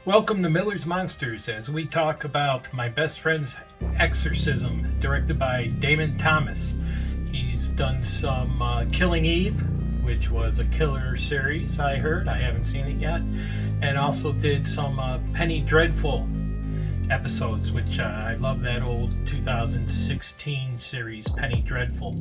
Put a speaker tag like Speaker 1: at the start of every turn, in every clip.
Speaker 1: Welcome to Miller's Monsters as we talk about my best friend's exorcism, directed by Damon Thomas. He's done some Killing Eve, which was a killer series, I heard. I haven't seen it yet. And also did some Penny Dreadful episodes, which I love that old 2016 series, Penny Dreadful.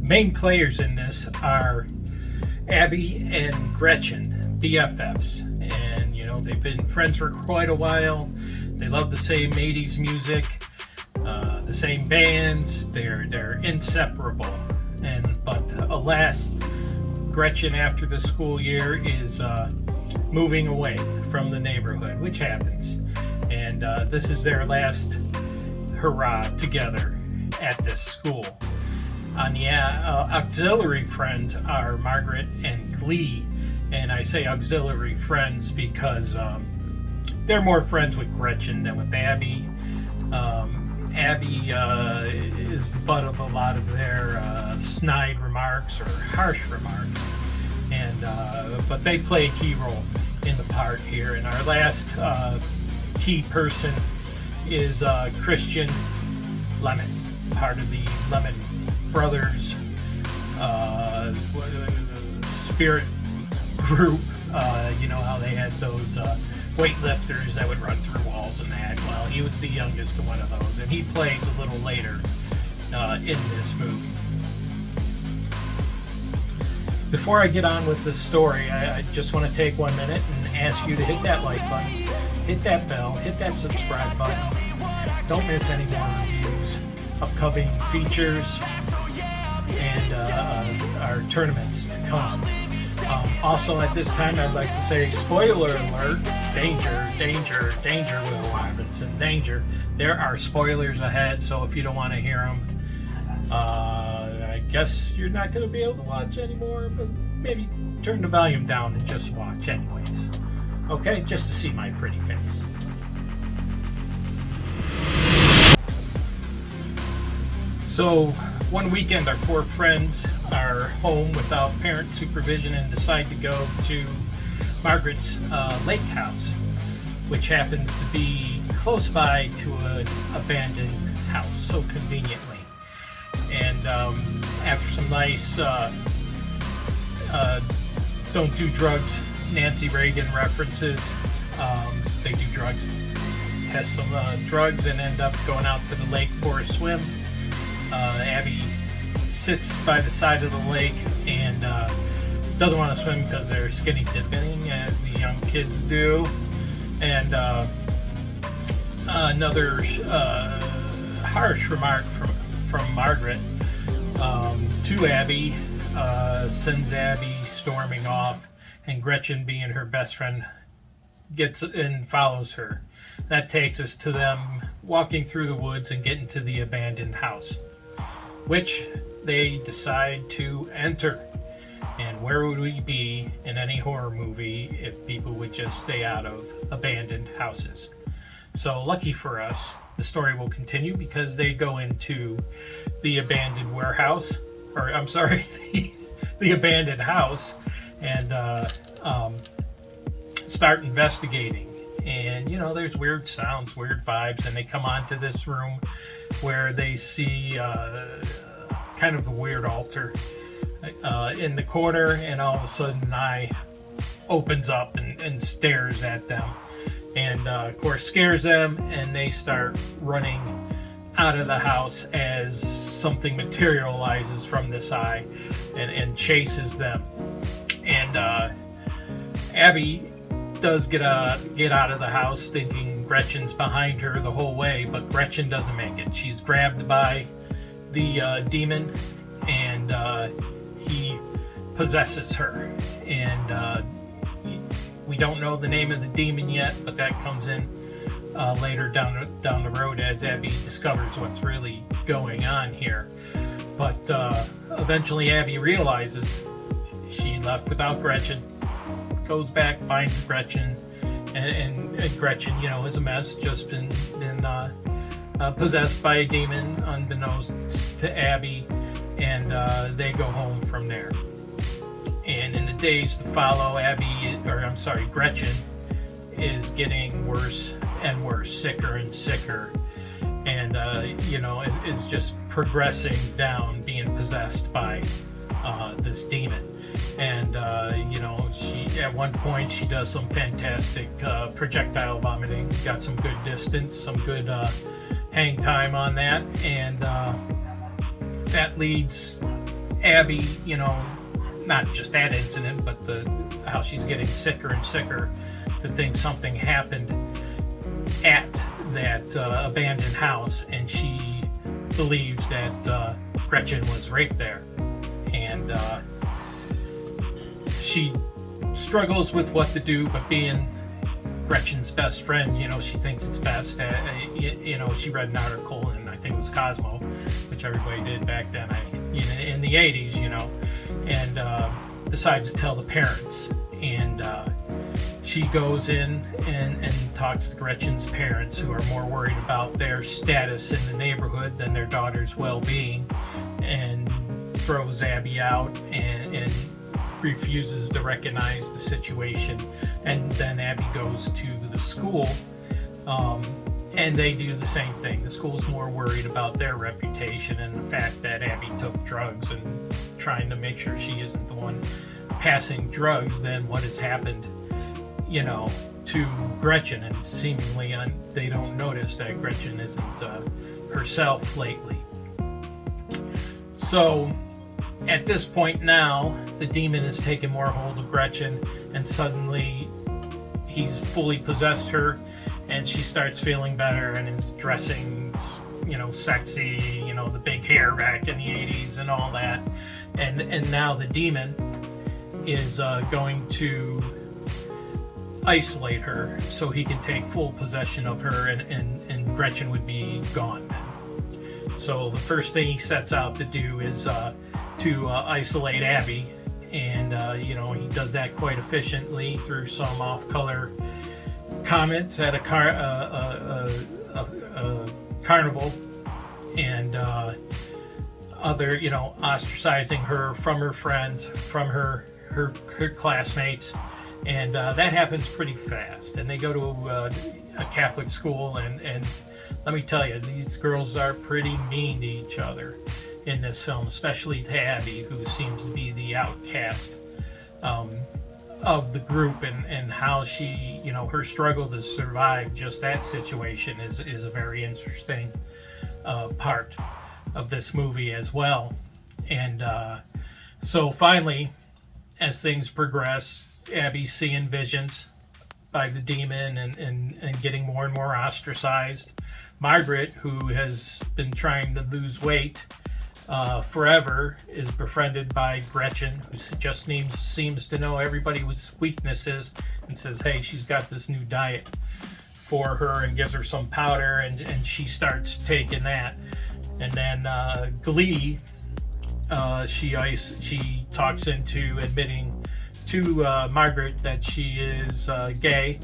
Speaker 1: Main players in this are Abby and Gretchen, BFFs, and they've been friends for quite a while. They love the same 80s music, the same bands. They're inseparable. But alas, Gretchen, after the school year, is moving away from the neighborhood, which happens, and this is their last hurrah together at this school. Auxiliary friends are Margaret and Glee, and I say auxiliary friends because they're more friends with Gretchen than with Abby. Abby is the butt of a lot of their snide remarks or harsh remarks, and but they play a key role in the part here. And our last key person is Christian Lemon, part of the Lemon Brothers spirit group. You know how they had those weightlifters that would run through walls and that. Well, he was the youngest of one of those, and he plays a little later in this movie. Before I get on with the story, I just want to take 1 minute and ask you to hit that like button, hit that bell, hit that subscribe button. Don't miss any more reviews, upcoming features, and our tournaments to come. Also, at this time, I'd like to say, spoiler alert, danger, danger, danger, Will Robinson, danger. There are spoilers ahead, so if you don't want to hear them, I guess you're not going to be able to watch anymore, but maybe turn the volume down and just watch anyways. Okay, just to see my pretty face. So, one weekend our four friends are home without parent supervision and decide to go to Margaret's lake house, which happens to be close by to an abandoned house, so conveniently. And after some nice don't do drugs Nancy Reagan references, they do drugs, test some drugs, and end up going out to the lake for a swim. Abby sits by the side of the lake and doesn't want to swim because they're skinny dipping, as the young kids do. And another harsh remark from Margaret to Abby sends Abby storming off, and Gretchen, being her best friend, gets and follows her. That takes us to them walking through the woods and getting to the abandoned house, which they decide to enter. And where would we be in any horror movie if people would just stay out of abandoned houses? So lucky for us, the story will continue because they go into the abandoned warehouse, or I'm sorry, the abandoned house, and start investigating. And there's weird sounds, weird vibes, and they come onto this room where they see kind of a weird altar in the corner, and all of a sudden an eye opens up and stares at them, and of course scares them, and they start running out of the house as something materializes from this eye and chases them. And Abby does get out of the house thinking Gretchen's behind her the whole way, but Gretchen doesn't make it. She's grabbed by the demon, and he possesses her. And we don't know the name of the demon yet, but that comes in later down the road as Abby discovers what's really going on here. But eventually Abby realizes she left without Gretchen, goes back, finds Gretchen, and Gretchen, is a mess, just been possessed by a demon unbeknownst to Abby, and they go home from there. And days to follow, Gretchen is getting worse and worse, sicker and sicker, and is just progressing down, being possessed by this demon. And she at one point she does some fantastic projectile vomiting, got some good distance, some good hang time on that, and that leads Abby, not just that incident, but how she's getting sicker and sicker, to think something happened at that abandoned house, and she believes that Gretchen was raped there. And she struggles with what to do, but being Gretchen's best friend, she thinks it's best. She read an article, and I think it was Cosmo, which everybody did back then, in the 80s, and decides to tell the parents. And she goes in and talks to Gretchen's parents, who are more worried about their status in the neighborhood than their daughter's well-being, and throws Abby out and refuses to recognize the situation. And then Abby goes to the school, and they do the same thing. The school's more worried about their reputation and the fact that Abby took drugs, and trying to make sure she isn't the one passing drugs than what has happened, to Gretchen. And seemingly they don't notice that Gretchen isn't herself lately. So at this point now, the demon has taken more hold of Gretchen, and suddenly he's fully possessed her, and she starts feeling better and is dressing, sexy, the big hair back in the 80s and all that. And now the demon is going to isolate her so he can take full possession of her, and Gretchen would be gone then. So the first thing he sets out to do is to isolate Abby, and he does that quite efficiently through some off-color comments at a carnival, and other, ostracizing her from her friends, from her classmates, and that happens pretty fast. And they go to a Catholic school, and let me tell you, these girls are pretty mean to each other in this film, especially to Abby, who seems to be the outcast of the group, and how she, her struggle to survive just that situation is a very interesting part of this movie as well. And so finally, as things progress, Abby's seeing visions by the demon and getting more and more ostracized. Margaret, who has been trying to lose weight forever, is befriended by Gretchen, who just seems to know everybody's weaknesses, and says, hey, she's got this new diet for her, and gives her some powder, and she starts taking that. And then Glee, she talks into admitting to Margaret that she is gay,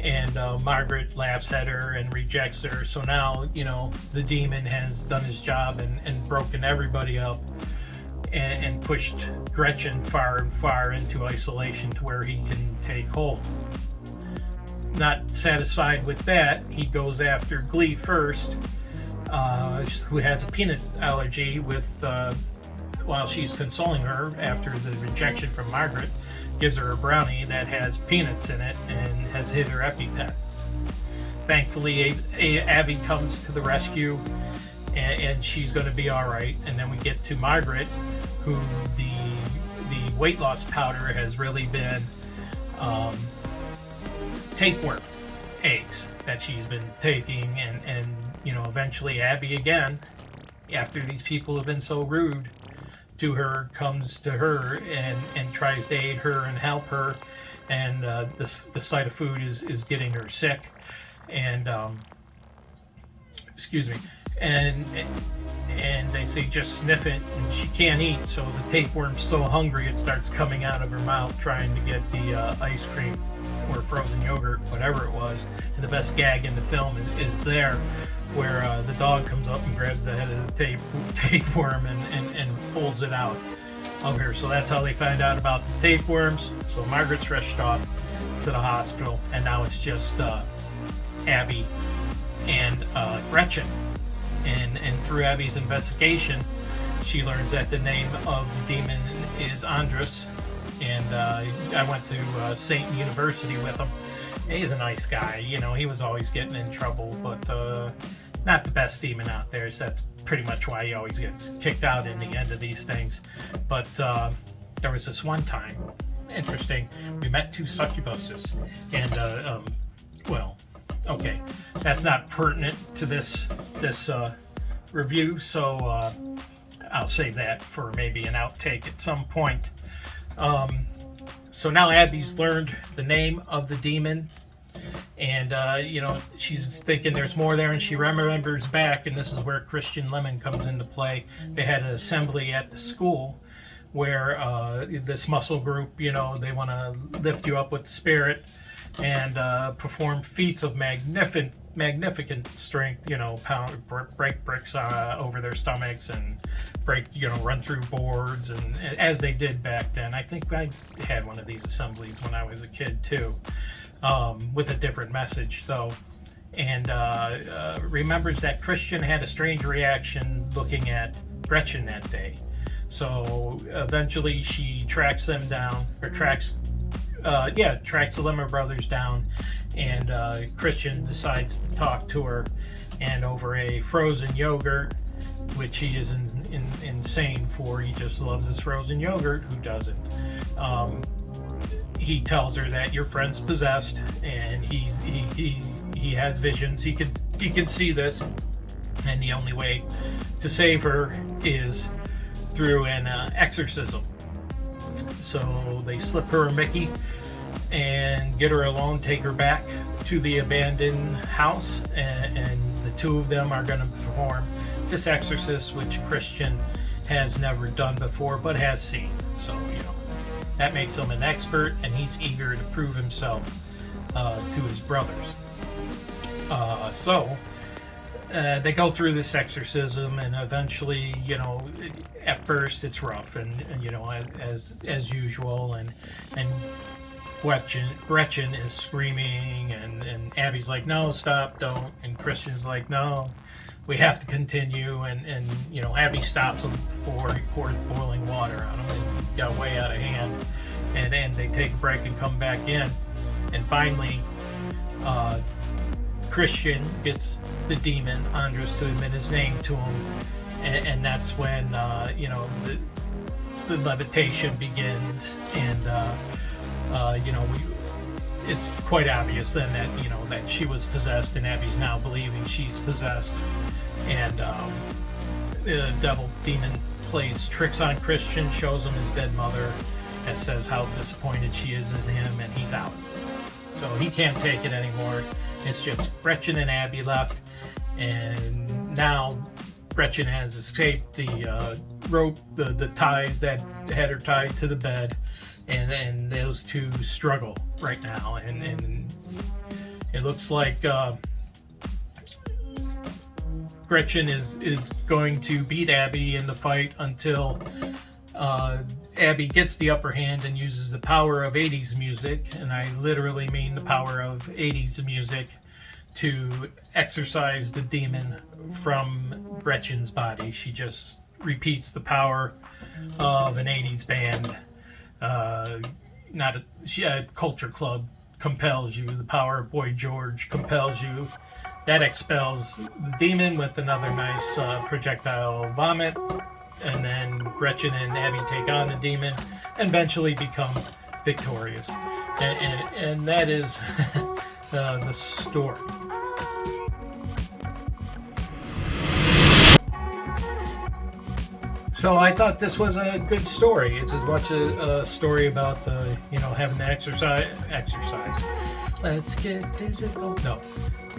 Speaker 1: and Margaret laughs at her and rejects her. So now, the demon has done his job and broken everybody up, and pushed Gretchen far and far into isolation to where he can take hold. Not satisfied with that, he goes after Glee first, who has a peanut allergy, while she's consoling her after the rejection from Margaret, gives her a brownie that has peanuts in it and has hit her EpiPen. Thankfully, Abby comes to the rescue, and she's going to be all right. And then we get to Margaret, who the weight loss powder has really been tapeworm eggs that she's been taking, and eventually Abby, again, after these people have been so rude to her, comes to her and tries to aid her and help her, and the sight of food is getting her sick, and and they say just sniff it, and she can't eat, so the tapeworm's so hungry it starts coming out of her mouth trying to get the ice cream or frozen yogurt, whatever it was. And the best gag in the film is there, where the dog comes up and grabs the head of the tapeworm and pulls it out. of her. So that's how they find out about the tapeworms. So Margaret's rushed off to the hospital, and now it's just Abby and Gretchen. And through Abby's investigation, she learns that the name of the demon is Andres. And I went to St. University with him. He's a nice guy. You know, he was always getting in trouble, but not the best demon out there. So that's pretty much why he always gets kicked out in the end of these things. But there was this one time, interesting, we met two succubuses. And, well, okay, that's not pertinent to this review, so I'll save that for maybe an outtake at some point. So now Abby's learned the name of the demon, and you know, she's thinking there's more there, and she remembers back, and this is where Christian Lemon comes into play. They had an assembly at the school where this muscle group, you know, they want to lift you up with the spirit and perform feats of magnificent strength, you know, break bricks over their stomachs and run through boards, and as they did back then. I think I had one of these assemblies when I was a kid too, with a different message though. And remembers that Christian had a strange reaction looking at Gretchen that day. So eventually she tracks them down, or tracks the Lemon brothers down, and Christian decides to talk to her, and over a frozen yogurt, which he is insane for. He just loves his frozen yogurt. Who doesn't? He tells her that your friend's possessed, and he has visions. He can see this, and the only way to save her is through an exorcism. So they slip her a Mickey and get her alone, take her back to the abandoned house, and the two of them are going to perform this exorcist, which Christian has never done before but has seen. So, you know, that makes him an expert, and he's eager to prove himself to his brothers. So they go through this exorcism, and eventually, you know, at first it's rough, and you know, as usual, and Gretchen is screaming, and Abby's like, no, stop, don't, and Christian's like, no, we have to continue, and you know, Abby stops him before he pours boiling water on him, and got way out of hand, and they take a break and come back in, and finally Christian gets the demon Andres to admit his name to him, and that's when you know, the levitation begins, and you know, it's quite obvious then that, you know, that she was possessed, and Abby's now believing she's possessed, and the devil demon plays tricks on Christian, shows him his dead mother, and says how disappointed she is in him, and he's out. So he can't take it anymore. It's just Gretchen and Abby left, and now Gretchen has escaped the rope, the ties that had her tied to the bed, and those two struggle right now, and it looks like Gretchen is going to beat Abby in the fight until Abby gets the upper hand and uses the power of 80s music, and I literally mean the power of 80s music, to exorcise the demon from Gretchen's body. She just repeats the power of an 80s band. Culture Club compels you. The power of Boy George compels you. That expels the demon with another nice projectile vomit, and then Gretchen and Abby take on the demon and eventually become victorious. And that is the story. So I thought this was a good story. It's as much a story about, you know, having to exercise. Let's get physical. No,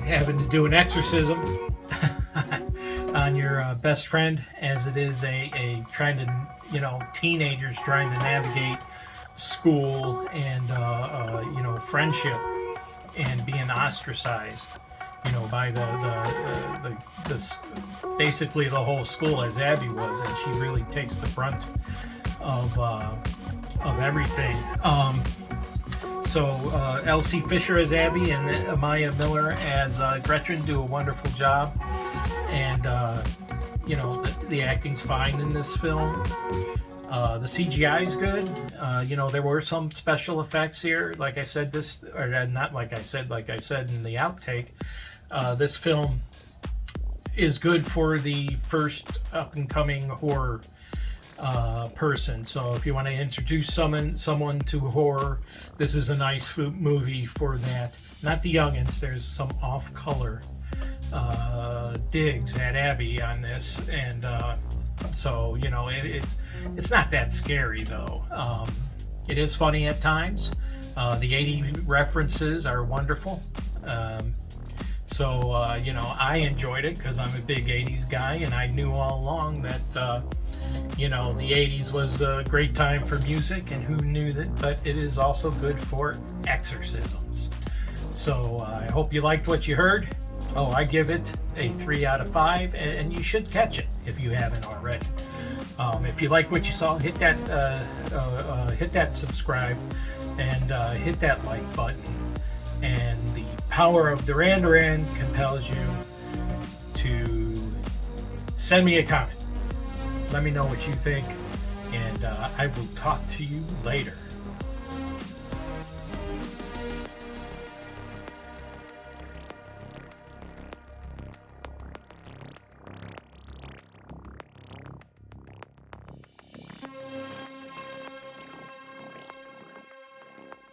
Speaker 1: having to do an exorcism on your best friend, as it is a trying to, you know, teenagers trying to navigate school and you know, friendship, and being ostracized, you know, by the basically the whole school, as Abby was, and she really takes the brunt of everything. So Elsie Fisher as Abby and Amiah Miller as Gretchen do a wonderful job, and you know, the acting's fine in this film. The CGI is good. You know, there were some special effects here. Like I said, not like I said in the outtake, this film is good for the first up-and-coming horror person. So if you want to introduce someone to horror, this is a nice movie for that. Not the youngins. There's some off-color digs at Abby on this, and so you know, it's not that scary though. It is funny at times. The 80s references are wonderful. So you know, I enjoyed it because I'm a big 80s guy, and I knew all along that you know, the 80s was a great time for music, and who knew that, but it is also good for exorcisms. So I hope you liked what you heard. Oh, I give it a 3 out of 5, and you should catch it if you haven't already. If you like what you saw, hit that subscribe and hit that like button. And the power of Duran Duran compels you to send me a comment. Let me know what you think, and I will talk to you later.